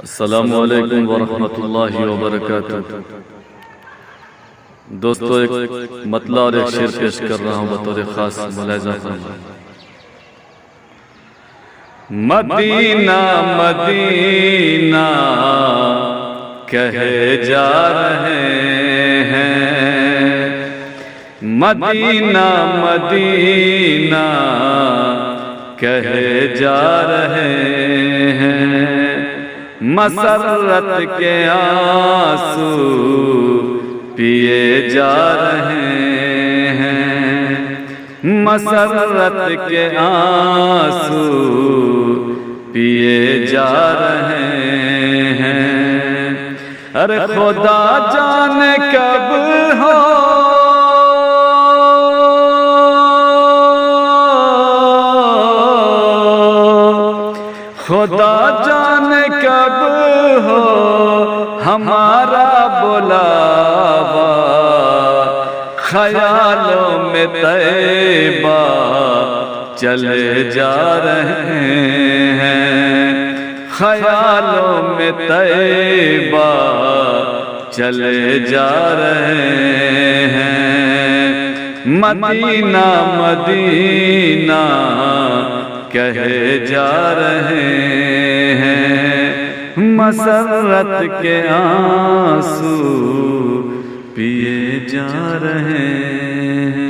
السلام علیکم ورحمۃ اللہ وبرکاتہ۔ دوستو ایک مطلع اور ایک شعر پیش کر رہا ہوں بطور خاص ملاحظہ فرمائیں۔ مدینہ مدینہ کہے جا رہے ہیں، مدینہ مدینہ کہے جا رہے ہیں، مسرت کے آنسو پیے جا رہے ہیں، مسرت کے آنسو پیے جا رہے ہیں۔ ارے خدا جانے کب ہو خدا جانے کب ہو ہمارا بلاوا، خیالوں میں طیبہ چلے جا رہے ہیں، خیالوں میں طیبہ چلے جا رہے ہیں، مدینہ مدینہ کہے جا رہے ہیں، مسرت کے آنسو پیے جا رہے ہیں۔